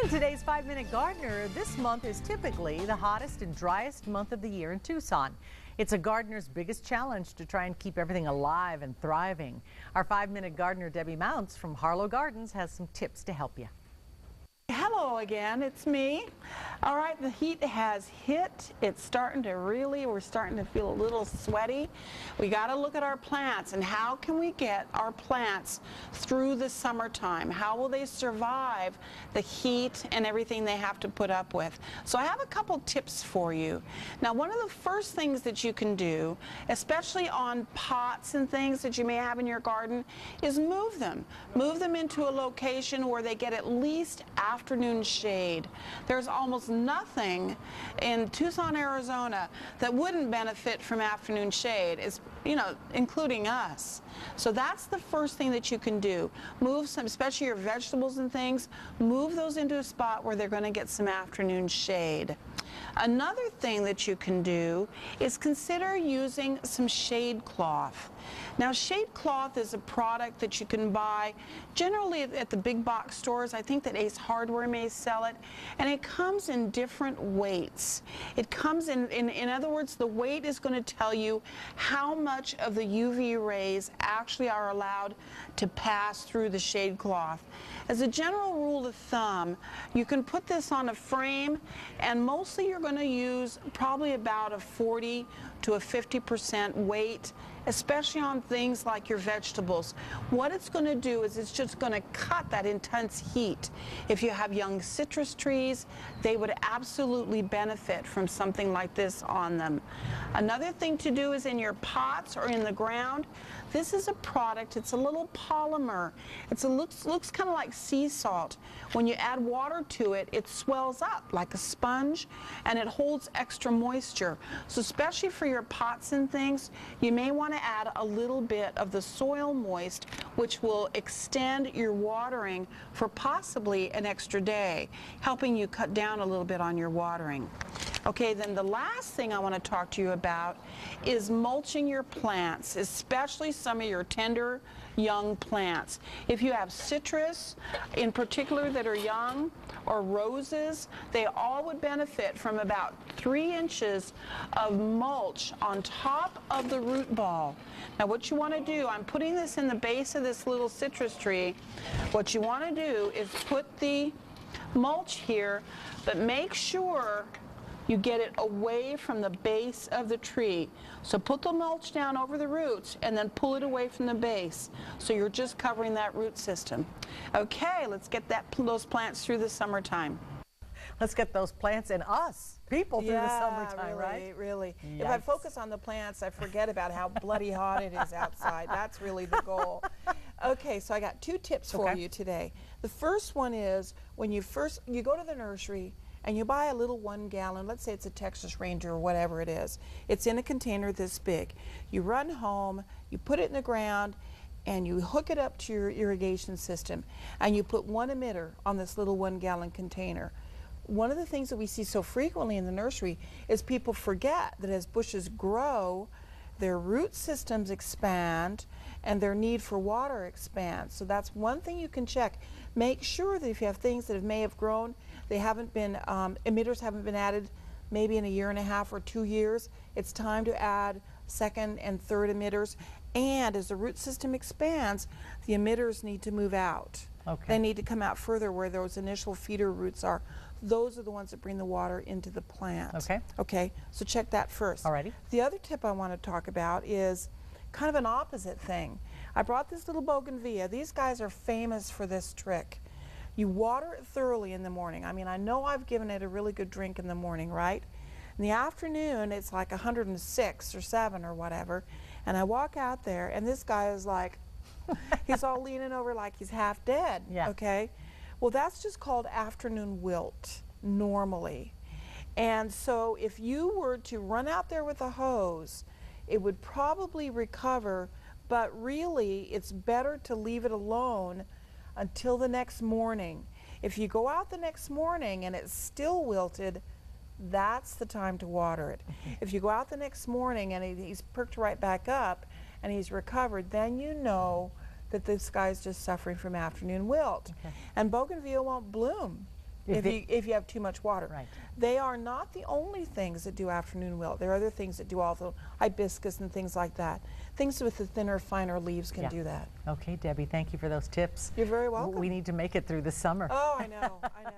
In today's 5-Minute Gardener, this month is typically the hottest and driest month of the year in Tucson. It's a gardener's biggest challenge to try and keep everything alive and thriving. Our 5-Minute Gardener, Debbie Mounts from Harlow Gardens, has some tips to help you. Hello again, it's me. All right, the heat has hit. It's starting to we're starting to feel a little sweaty. We got to look at our plants and how can we get our plants through the summertime? How will they survive the heat and everything they have to put up with? So I have a couple tips for you. Now, one of the first things that you can do, especially on pots and things that you may have in your garden, is move them. Move them into a location where they get at least afternoon shade. There's almost nothing in Tucson, Arizona that wouldn't benefit from afternoon shade, including us. So that's the first thing that you can do. Move some, especially your vegetables and things, move those into a spot where they're going to get some afternoon shade. Another thing that you can do is consider using some shade cloth. Now, shade cloth is a product that you can buy generally at the big box stores. I think that Ace Hardware may sell it, and it comes in different weights. It comes in other words, the weight is going to tell you how much of the UV rays actually are allowed to pass through the shade cloth. As a general rule of thumb, you can put this on a frame, and mostly you're going to use probably about a 40 to a 50% weight, especially on things like your vegetables. What it's going to do is it's just going to cut that intense heat. If you have young citrus trees, they would absolutely benefit from something like this on them. Another thing to do is in your pots or in the ground, this is a product, it's a little polymer. It looks kind of like sea salt. When you add water to it, it swells up like a sponge and it holds extra moisture. So especially for your pots and things, you may want to add a little bit of the soil moist, which will extend your watering for possibly an extra day, helping you cut down a little bit on your watering. Okay, then the last thing I want to talk to you about is mulching your plants, especially some of your tender young plants. If you have citrus in particular that are young, or roses, they all would benefit from about 3 inches of mulch on top of the root ball. Now what you want to do, I'm putting this in the base of this little citrus tree. What you want to do is put the mulch here, but make sure you get it away from the base of the tree. So put the mulch down over the roots and then pull it away from the base. So you're just covering that root system. Okay, let's get those plants through the summertime. Let's get those plants and us, people, through the summertime, really, right? Really. Yikes. If I focus on the plants, I forget about how bloody hot it is outside. That's really the goal. Okay, so I got 2 tips for you today. The first one is when you go to the nursery and you buy a little 1 gallon, let's say it's a Texas Ranger or whatever it is. It's in a container this big. You run home, you put it in the ground, and you hook it up to your irrigation system, and you put 1 emitter on this little 1 gallon container. One of the things that we see so frequently in the nursery is people forget that as bushes grow, their root systems expand and their need for water expands. So that's one thing you can check. Make sure that if you have things that may have grown, they haven't been, emitters haven't been added maybe in a 1.5 years or 2 years, it's time to add 2nd and 3rd emitters. And as the root system expands, the emitters need to move out. Okay. They need to come out further where those initial feeder roots are. Those are the ones that bring the water into the plant. Okay. Okay, so check that first. Alrighty. The other tip I want to talk about is kind of an opposite thing. I brought this little bougainvillea. These guys are famous for this trick. You water it thoroughly in the morning. I mean, I know I've given it a really good drink in the morning, right? In the afternoon, it's like 106 or 7 or whatever, and I walk out there, and this guy is like, he's all leaning over like he's half dead, okay? Well, that's just called afternoon wilt, normally. And so if you were to run out there with a hose, it would probably recover, but really, it's better to leave it alone until the next morning. If you go out the next morning and it's still wilted, that's the time to water it. If you go out the next morning and he's perked right back up and he's recovered, then you know that this guy's just suffering from afternoon wilt. And bougainvillea won't bloom if you have too much water. Right. They are not the only things that do afternoon wilt. There are other things that do also hibiscus and things like that. Things with the thinner, finer leaves can do that. Okay, Debbie, thank you for those tips. You're very welcome. We need to make it through the summer. Oh, I know, I know.